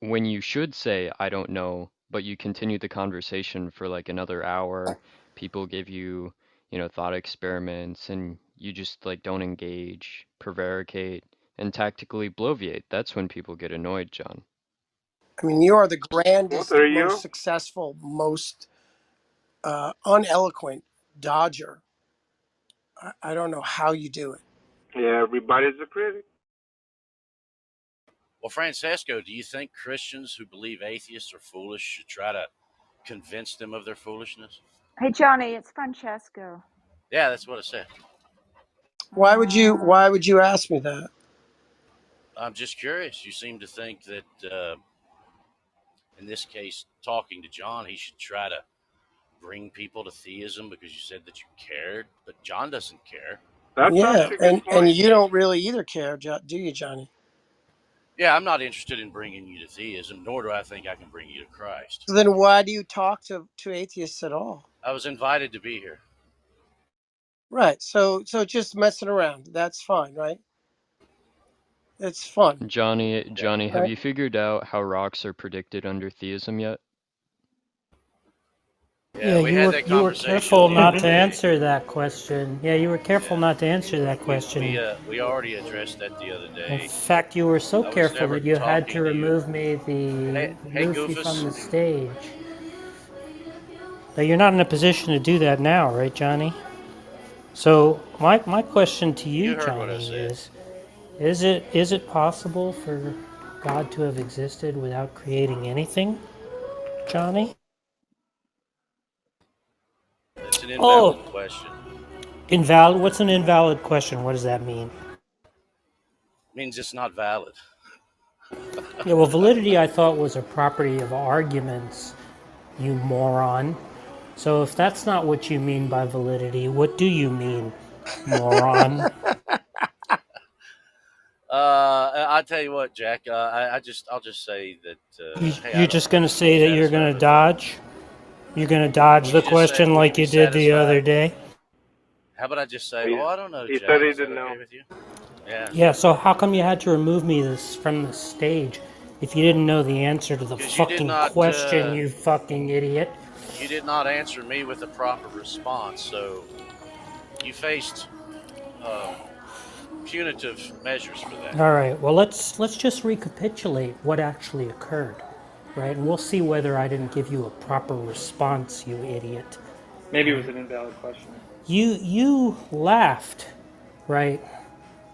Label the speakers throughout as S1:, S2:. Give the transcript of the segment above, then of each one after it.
S1: when you should say, I don't know, but you continue the conversation for like another hour. People give you, thought experiments, and you just like don't engage, prevaricate, and tactically bloviate. That's when people get annoyed, John.
S2: I mean, you are the
S3: Well,
S2: grandest,
S3: there you
S2: most successful, most uneloquent dodger. I don't know how you do it.
S3: go. Yeah, everybody's a critic.
S4: Well, Francesco, do you think Christians who believe atheists are foolish should try to convince them of their foolishness?
S5: Hey, Johnny, it's Francesco.
S4: Yeah, that's what I said.
S2: Why would you ask me that?
S4: I'm just curious. You seem to think that, in this case, talking to John, he should try to bring people to theism because you said that you cared, but John doesn't care.
S3: That's
S2: Yeah,
S3: actually a good
S2: and
S3: point.
S2: you don't really either care, do you, Johnny?
S4: Yeah, I'm not interested in bringing you to theism, nor do I think I can bring you to Christ.
S2: So then why do you talk to atheists at all?
S4: I was invited to be here.
S2: Right. So just messing around. That's fine, right? It's fun,
S1: Johnny, have
S2: right?
S1: you figured out how rocks are predicted under theism yet?
S4: Yeah,
S6: Yeah,
S4: we had that
S6: you were
S4: conversation
S6: careful
S4: the other
S6: not to
S4: day.
S6: answer that question. Yeah, you were careful
S4: Yeah,
S6: not to answer that
S4: we
S6: question.
S4: we already addressed that the other
S6: In
S4: day.
S6: fact, you were so
S4: I was
S6: careful
S4: never
S6: that you had to
S4: talking to you.
S6: remove me
S4: Hey,
S6: remove you from
S4: Goofus.
S6: the stage. But you're not in a position to do that now, right, Johnny? So my question to you,
S4: You heard what I
S6: Johnny,
S4: said.
S6: is it possible for God to have existed without creating anything, Johnny?
S4: It's an
S6: Oh,
S4: invalid question.
S6: invalid. What's an invalid question? What does that mean?
S4: It means it's not valid.
S6: Yeah, well, validity I thought was a property of arguments, you moron. So if that's not what you mean by validity, what do you mean, moron?
S4: I'll tell you what, Jack. I'll just say that. Hey,
S6: You're just going to say that you're going to
S4: satisfied with.
S6: dodge? You're going to dodge
S4: Would
S6: the
S4: you just say?
S6: question
S4: Would you
S6: like
S4: be
S6: you did the other
S4: satisfied?
S6: day?
S4: How about I just say,
S3: He,
S4: oh, I don't know,
S3: he said
S4: Jack.
S3: he
S4: Is that
S3: didn't know.
S4: okay with you? Yeah.
S6: Yeah, so how come you had to remove me from the stage if you didn't know the answer to the
S4: Because you did
S6: fucking
S4: not.
S6: question, you fucking idiot?
S4: You did not answer me with a proper response, so you faced punitive measures for that.
S6: All right, well, let's just recapitulate what actually occurred, right? And we'll see whether I didn't give you a proper response, you idiot.
S7: Maybe it was an invalid question.
S6: You laughed, right,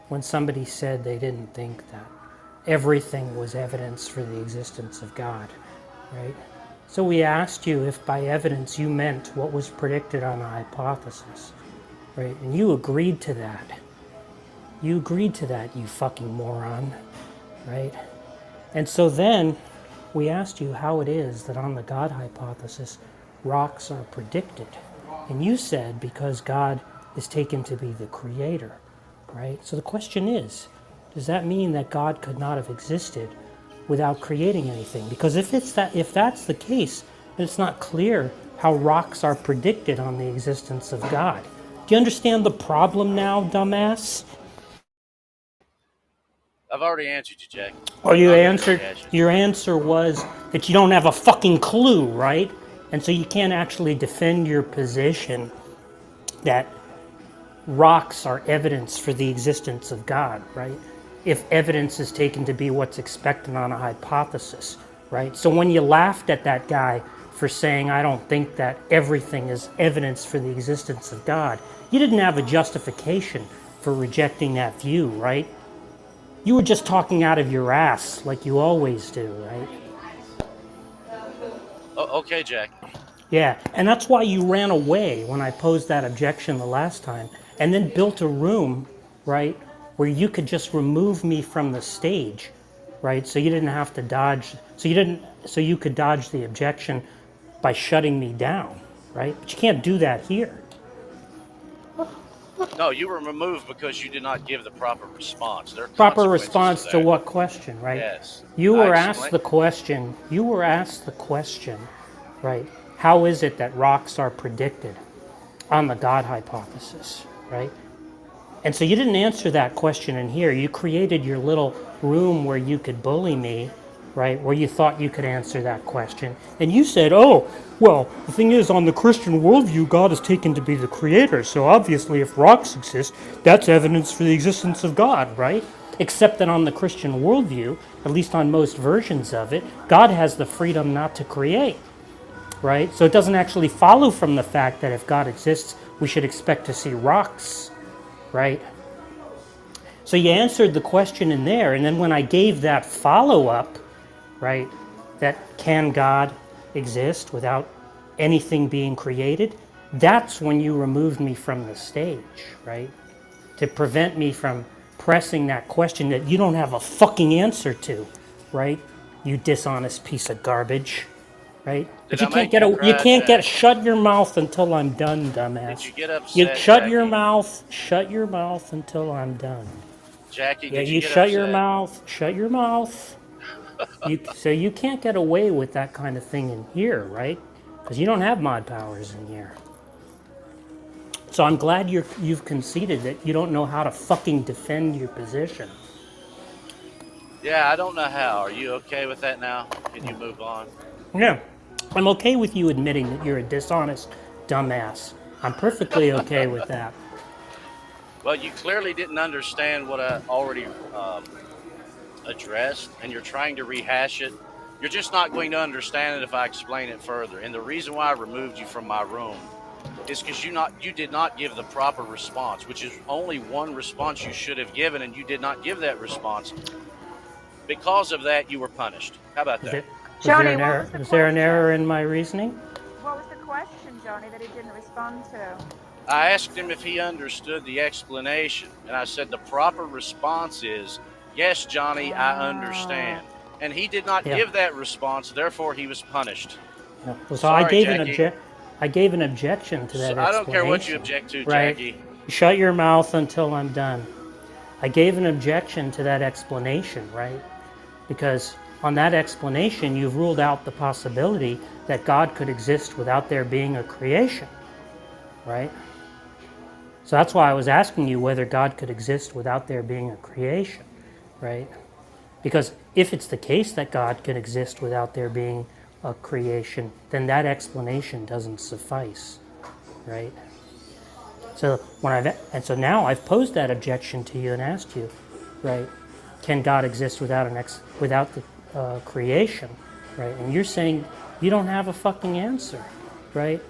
S6: when somebody said they didn't think that everything was evidence for the existence of God, right? So we asked you if by evidence you meant what was predicted on a hypothesis, right? And you agreed to that. You agreed to that, you fucking moron, right? And so then we asked you how it is that on the God hypothesis, rocks are predicted. And you said because God is taken to be the creator, right? So the question is, does that mean that God could not have existed without creating anything? Because if that's the case, then it's not clear how rocks are predicted on the existence of God. Do you understand the problem now, dumbass?
S4: I've already answered you, Jack.
S6: Or
S4: I'm
S6: you
S4: not going to
S6: answered,
S4: rehash it.
S6: your answer was that you don't have a fucking clue, right? And so you can't actually defend your position that rocks are evidence for the existence of God, right? If evidence is taken to be what's expected on a hypothesis, right? So when you laughed at that guy for saying, I don't think that everything is evidence for the existence of God, you didn't have a justification for rejecting that view, right? You were just talking out of your ass like you always do, right?
S4: Oh, okay, Jack.
S6: Yeah, and that's why you ran away when I posed that objection the last time, and then built a room, right, where you could just remove me from the stage, right? So you didn't have to dodge, so you could dodge the objection by shutting me down, right? But you can't do that here.
S4: No, you were removed because you did not give the proper response. There are
S6: Proper
S4: consequences
S6: response
S4: to
S6: to
S4: that.
S6: what question, right?
S4: Yes.
S6: You
S4: I
S6: were asked
S4: explained.
S6: the question, right? How is it that rocks are predicted on the God hypothesis, right? And so you didn't answer that question in here. You created your little room where you could bully me, right, where you thought you could answer that question. And you said, oh, well, the thing is, on the Christian worldview, God is taken to be the creator. So obviously, if rocks exist, that's evidence for the existence of God, right? Except that on the Christian worldview, at least on most versions of it, God has the freedom not to create, right? So it doesn't actually follow from the fact that if God exists, we should expect to see rocks, right? So you answered the question in there, and then when I gave that follow-up, right, that can God exist without anything being created, that's when you removed me from the stage, right? To prevent me from pressing that question that you don't have a fucking answer to, right? You dishonest piece of garbage, right?
S4: Did
S6: But
S4: I
S6: you can't
S4: make
S6: get
S4: you
S6: a you
S4: cry,
S6: can't get
S4: Jackie?
S6: shut your mouth until I'm done,
S4: Did
S6: dumbass.
S4: you get
S6: You
S4: upset,
S6: shut your
S4: Jackie?
S6: mouth, shut your mouth until I'm done.
S4: Jackie,
S6: Yeah,
S4: did you
S6: you
S4: get
S6: shut your
S4: upset?
S6: mouth, shut your mouth. So you can't get away with that kind of thing in here, right? Because you don't have mod powers in here. So I'm glad you've conceded that you don't know how to fucking defend your position.
S4: Yeah, I don't know how. Are you okay with that now? Can you move on?
S6: Yeah, I'm okay with you admitting that you're a dishonest dumbass. I'm perfectly okay with that.
S4: Well, you clearly didn't understand what I already addressed, and you're trying to rehash it. You're just not going to understand it if I explain it further. And the reason why I removed you from my room is because you did not give the proper response, which is only one response you should have given, and you did not give that response. Because of that, you were punished. How about
S6: Is
S4: that?
S6: there, was there
S5: Johnny,
S6: an
S5: what
S6: error?
S5: was the
S6: Was there an error
S5: question?
S6: in my reasoning?
S5: What was the question, Johnny, that he didn't respond to?
S4: I asked him if he understood the explanation, and I said the proper response is, yes, Johnny, I
S5: Oh,
S4: understand. And he did not
S6: Yeah.
S4: give that response, therefore he was punished.
S6: Yeah. So
S4: Sorry, Jackie.
S6: I gave an objection to
S4: So
S6: that
S4: I don't care what you
S6: explanation,
S4: object to,
S6: right?
S4: Jackie.
S6: Shut your mouth until I'm done. I gave an objection to that explanation, right? Because on that explanation, you've ruled out the possibility that God could exist without there being a creation, right? So that's why I was asking you whether God could exist without there being a creation, right? Because if it's the case that God can exist without there being a creation, then that explanation doesn't suffice, right? So so now I've posed that objection to you and asked you, right? Can God exist without the creation, right? And you're saying you don't have a fucking answer, right?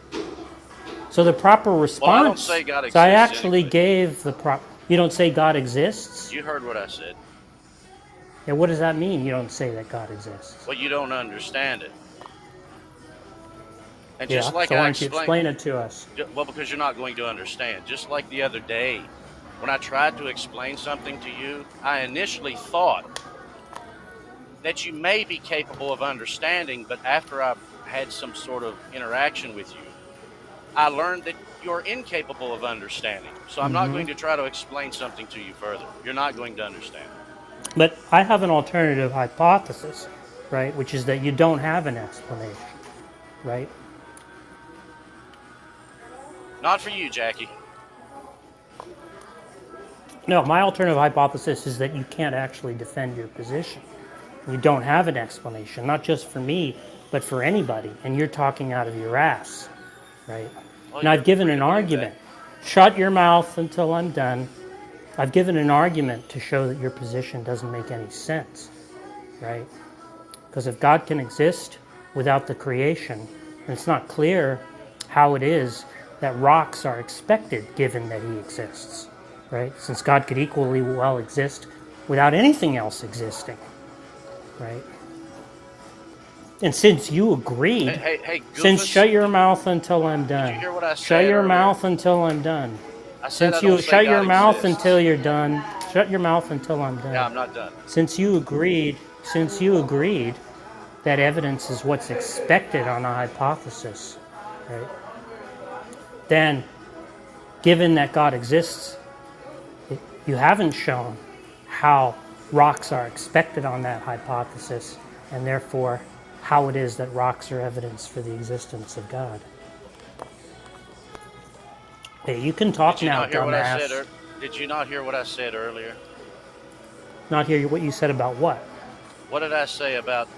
S6: So the proper
S4: Well, I don't
S6: response.
S4: say God
S6: So I
S4: exists
S6: actually
S4: anyway.
S6: gave the prop. You don't say God exists.
S4: You heard what I said.
S6: Yeah, what does that mean? You don't say that God exists.
S4: Well, you don't understand it. And
S6: Yeah.
S4: just like
S6: So why
S4: I
S6: don't you
S4: explained,
S6: explain it to us?
S4: well, because you're not going to understand. Just like the other day, when I tried to explain something to you, I initially thought that you may be capable of understanding, but after I had some sort of interaction with you, I learned that you're incapable of understanding. So I'm not going to try to explain something to you further. You're not going to understand.
S6: But I have an alternative hypothesis, right? Which is that you don't have an explanation, right?
S4: Not for you, Jackie.
S6: No, my alternative hypothesis is that you can't actually defend your position. You don't have an explanation, not just for me, but for anybody. And you're talking out of your ass, right?
S4: Well,
S6: And I've
S4: you're
S6: given
S4: free
S6: an
S4: to believe that.
S6: argument. Shut your mouth until I'm done. I've given an argument to show that your position doesn't make any sense, right? Because if God can exist without the creation, then it's not clear how it is that rocks are expected given that he exists, right? Since God could equally well exist without anything else existing, right? And since you agreed,
S4: Hey,
S6: since
S4: Goofus,
S6: shut your mouth until I'm
S4: did you
S6: done.
S4: hear what I
S6: Shut
S4: said
S6: your
S4: earlier?
S6: mouth until I'm done.
S4: I said I
S6: Since
S4: don't
S6: you
S4: say
S6: shut your
S4: God
S6: mouth
S4: exists.
S6: until you're done. Shut your mouth until I'm
S4: Yeah,
S6: done.
S4: I'm not done.
S6: Since you agreed that evidence is what's expected on a hypothesis, right? Then, given that God exists, you haven't shown how rocks are expected on that hypothesis, and therefore how it is that rocks are evidence for the existence of God. Hey, you can
S4: Did
S6: talk
S4: you
S6: now,
S4: not hear what I said?
S6: dumbass.
S4: Did you not hear what I said earlier?
S6: Not hear what you said about what?
S4: What did I say about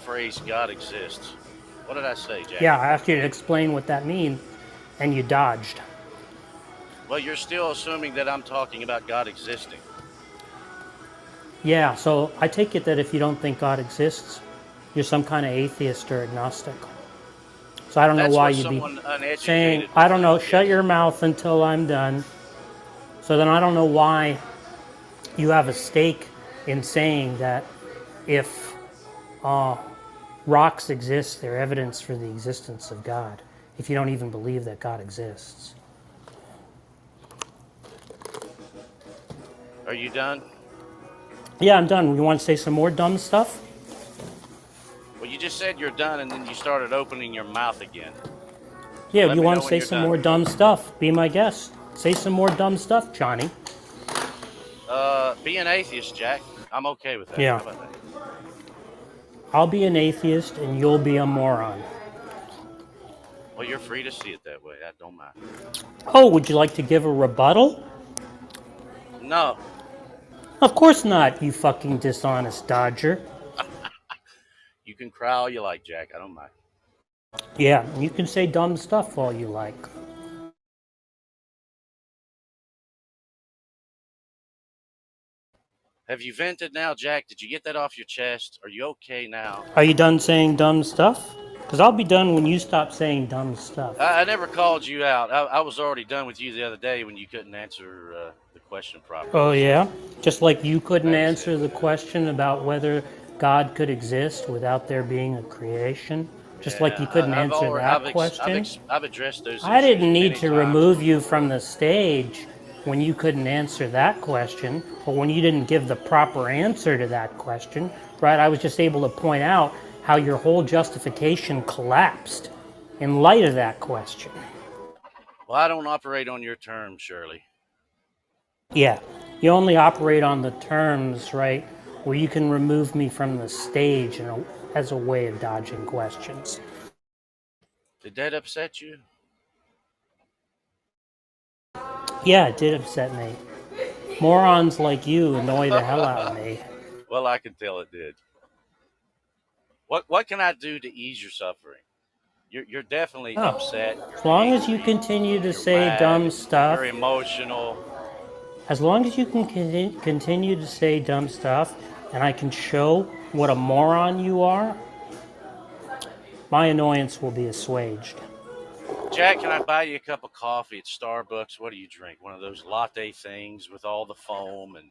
S4: phrase "God exists." What did I say, Jack?
S6: Yeah, I asked you to explain what that means, and you dodged.
S4: Well, you're still assuming that I'm talking about God existing.
S6: Yeah, so I take it that if you don't think God exists, you're some kind of atheist or agnostic. So I don't know
S4: That's
S6: why
S4: what
S6: you'd be
S4: someone
S6: saying,
S4: uneducated would
S6: I don't know,
S4: think,
S6: shut
S4: yes.
S6: your mouth until I'm done. So then I don't know why you have a stake in saying that if rocks exist, they're evidence for the existence of God, if you don't even believe that God exists.
S4: Are you done?
S6: Yeah, I'm done. You want to say some more dumb stuff?
S4: Well, you just said you're done, and then you started opening your mouth again. So
S6: Yeah,
S4: let
S6: you
S4: me
S6: want
S4: know
S6: to
S4: when
S6: say
S4: you're
S6: some
S4: done.
S6: more dumb stuff? Be my guest. Say some more dumb stuff, Johnny.
S4: Be an atheist, Jack. I'm okay with that.
S6: Yeah.
S4: How about that?
S6: I'll be an atheist and you'll be a moron.
S4: Well, you're free to see it that way. I don't mind.
S6: Oh, would you like to give a rebuttal?
S4: No,
S6: Of course not, you fucking dishonest dodger.
S4: you can cry all you like, Jack. I don't mind.
S6: Yeah, you can say dumb stuff all you like.
S4: Have you vented now, Jack? Did you get that off your chest? Are you okay now?
S6: Are you done saying dumb stuff? Because I'll be done when you stop saying dumb stuff.
S4: I never called you out. I was already done with you the other day when you couldn't answer the question properly.
S6: Oh,
S4: So
S6: yeah? Just like you couldn't
S4: that was
S6: answer
S4: it.
S6: the question about whether God could exist without there being a creation? Just like you
S4: Yeah,
S6: couldn't answer that question?
S4: I've addressed those
S6: I
S4: issues
S6: didn't need
S4: many
S6: to
S4: times
S6: remove you
S4: before.
S6: from the stage when you couldn't answer that question, or when you didn't give the proper answer to that question, right? I was just able to point out how your whole justification collapsed in light of that question.
S4: Well, I don't operate on your terms, Shirley.
S6: Yeah, you only operate on the terms, right, where you can remove me from the stage as a way of dodging questions.
S4: Did that upset you?
S6: Yeah, it did upset me. Morons like you annoy the hell out of me.
S4: Well, I can tell it did. What can I do to ease your suffering? You're definitely
S6: Oh,
S4: upset. You're
S6: as long as you
S4: angry.
S6: continue to
S4: You're
S6: say
S4: mad.
S6: dumb stuff,
S4: You're emotional.
S6: as long as you can continue to say dumb stuff, and I can show what a moron you are, my annoyance will be assuaged.
S4: Jack, can I buy you a cup of coffee at Starbucks? What do you drink? One of those latte things with all the foam and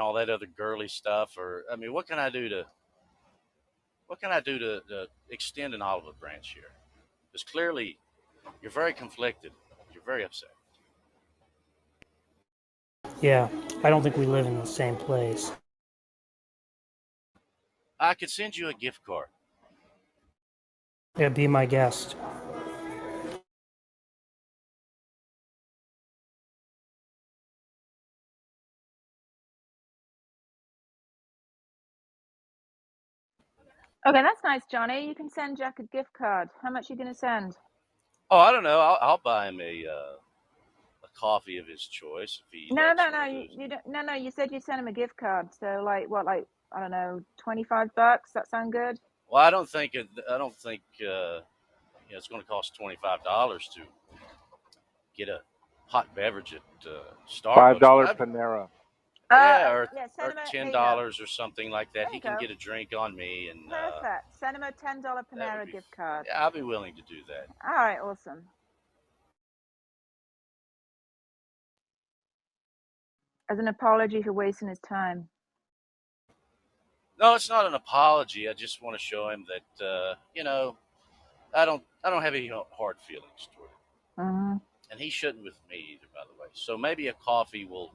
S4: all that other girly stuff? Or I mean, what can I do to extend an olive branch here? Because clearly you're very conflicted. You're very upset.
S6: Yeah, I don't think we live in the same place.
S4: I could send you a gift card.
S6: Yeah, be my guest.
S5: Okay, that's nice, Johnny. You can send Jack a gift card. How much are you going to send?
S4: Oh, I don't know. I'll buy him a coffee of his choice if he
S5: No,
S4: likes
S5: no,
S4: one
S5: no.
S4: of
S5: You,
S4: those.
S5: you don't. No, no. You said you sent him a gift card. So, like, what? Like, I don't know, $25. That sound good?
S4: Well, I don't think it's going to cost $25 to get a hot beverage at
S3: $5
S4: Starbucks. But
S3: Panera.
S4: yeah, or
S5: Yeah. Send
S4: or
S5: him a.
S4: ten
S5: There you go.
S4: dollars or something like that.
S5: There
S4: He
S5: you
S4: can
S5: go.
S4: get a drink on me, and
S5: Perfect. Send him a $10
S4: that would
S5: Panera
S4: be.
S5: gift card.
S4: Yeah, I'll be willing to do that.
S5: All right. Awesome. As an apology for wasting his time.
S4: No, it's not an apology. I just want to show him that I don't have any hard feelings toward him,
S5: Mm-hmm.
S4: and he shouldn't with me either. By the way, so maybe a coffee will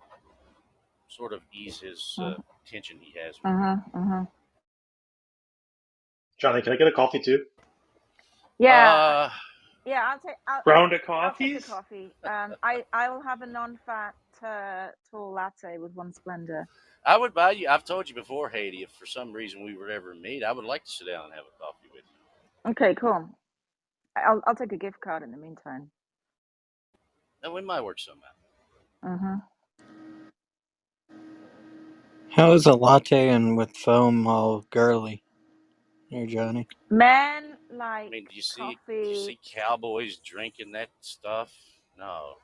S4: sort of ease his tension he has with me.
S5: Mm-hmm. Mm-hmm.
S7: Johnny, can I get a coffee too?
S5: Yeah.
S4: Uh,
S5: Yeah. I'll take.
S7: Round of
S5: I'll take a
S7: coffees?
S5: coffee. I will have a non-fat tall latte with one Splenda.
S4: I would buy you. I've told you before, Haiti. If for some reason we were to ever meet, I would like to sit down and have a coffee with you.
S5: Okay. Cool. I'll take a gift card in the meantime.
S4: And we might work something out.
S5: Mm-hmm.
S8: How is a latte and with foam all girly? Here, Johnny.
S5: Men
S4: I
S5: like
S4: mean, do you
S5: coffee.
S4: see cowboys drinking that stuff? No.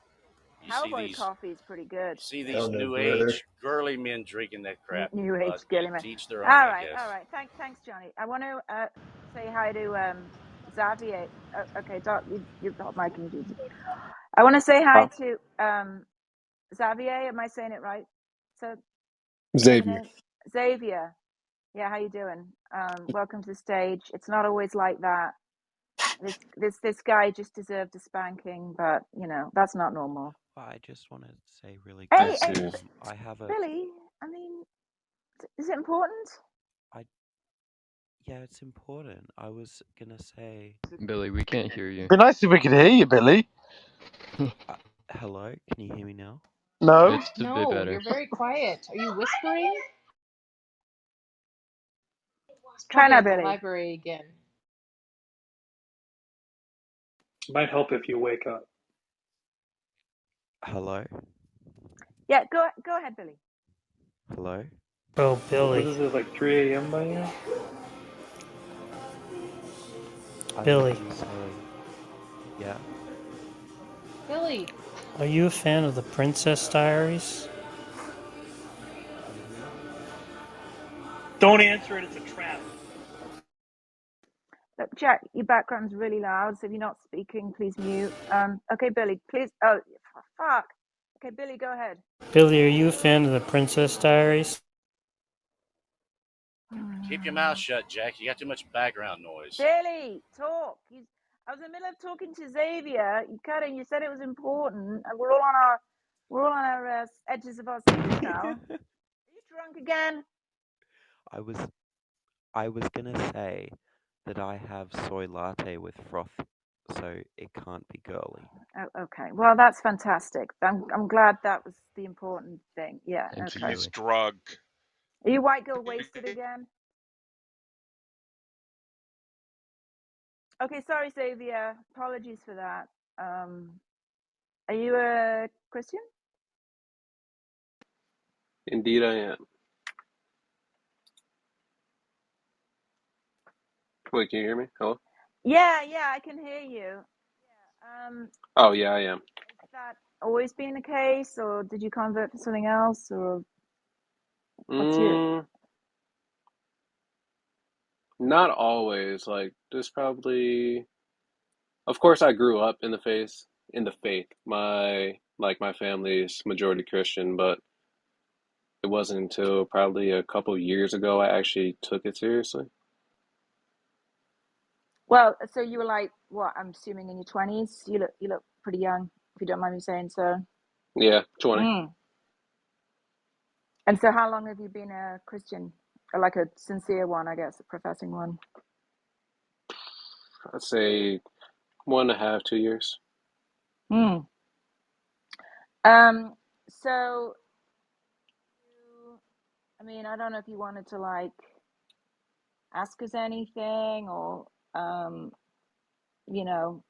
S4: You see
S5: Cowboy
S4: these
S5: coffee is pretty good.
S4: you see
S9: Hell
S4: these
S9: no,
S4: new
S9: brother.
S4: age girly men drinking that crap.
S5: New age
S4: But
S5: girly man.
S4: to each their own,
S5: All
S4: I
S5: right, all
S4: guess.
S5: right. Thanks, Johnny. I want to say hi to Xavier. Okay, Doc, you've got mic and you. I want to say hi to Xavier. Am I saying it right? So say the
S2: Xavier.
S5: name. Xavier. Yeah, how you doing? Welcome to the stage. It's not always like that. This guy just deserved a spanking, but you know that's not normal.
S10: I just wanted to say really
S5: Hey,
S10: quick.
S5: hey,
S10: I have a
S5: Billy. I mean, is it important?
S10: yeah, it's important. I was gonna say
S1: Billy, we can't hear you.
S9: It'd be nice if we could hear you, Billy.
S10: hello. Can you hear me now?
S9: No?
S1: It's a bit
S11: No,
S1: better.
S11: you're very quiet. Are you whispering? It's
S5: Try
S11: probably
S5: now,
S11: at the
S5: Billy.
S11: library again.
S7: It might help if you wake up.
S10: Hello.
S5: Yeah, go ahead, Billy.
S10: Hello.
S6: Oh,
S7: What
S6: Billy.
S7: is it, like 3 a.m. by now?
S10: I was
S6: Billy,
S10: gonna say yeah.
S11: Billy,
S6: are you a fan of the Princess Diaries?
S7: Don't answer it, it's a trap.
S5: Look, Jack, your background's really loud, so if you're not speaking, please mute. Okay, Billy, please. Oh, fuck. Okay, Billy, go ahead.
S6: Billy, are you a fan of the Princess Diaries?
S4: Keep your mouth shut, Jack. You got too much background noise.
S5: Billy, talk. I was in the middle of talking to Xavier. You cut in. You said it was important, and we're all on our edges of our seats now. Are you drunk again?
S10: I was gonna say that I have soy latte with froth, so it can't be girly.
S5: Oh, okay. Well, that's fantastic. I'm glad that was the important thing. Yeah.
S1: Thank you,
S5: Okay.
S12: He's
S1: Billy.
S12: drunk.
S5: Are you white girl wasted again? Okay, sorry, Xavier. Apologies for that. Are you a Christian?
S13: Indeed, I am. Wait, can you hear me? Hello?
S5: Yeah, I can hear you.
S13: Oh, yeah, I am.
S5: Has that always been the case, or did you convert to something else, or what's your?
S13: Not always. Like, there's probably, of course, I grew up in the faith. My family's majority Christian, but it wasn't until probably a couple years ago I actually took it seriously.
S5: Well, so you were like, what? I'm assuming in your 20s. You look pretty young, if you don't mind me saying so.
S13: Yeah, 20.
S5: And so, how long have you been a Christian, or like a sincere one, I guess, a professing one?
S13: I'd say 1.5, 2 years.
S5: So, I mean, I don't know if you wanted to like ask us anything, or you know.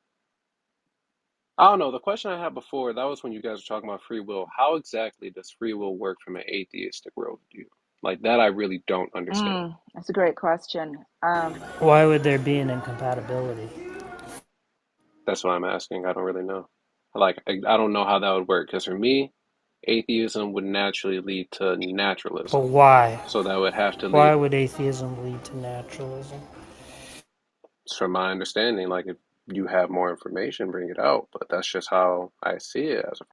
S13: I don't know. The question I had before, that was when you guys were talking about free will. How exactly does free will work from an atheistic worldview? Like that, I really don't understand.
S5: That's a great question.
S6: Why would there be an incompatibility?
S13: That's what I'm asking. I don't really know. Like, I don't know how that would work. Because for me, atheism would naturally lead to
S6: But
S13: naturalism.
S6: why?
S13: So that would have to
S6: Why
S13: lead,
S6: would atheism lead to naturalism?
S13: from my understanding, like if you have more information, bring it out. But that's just how I see it as a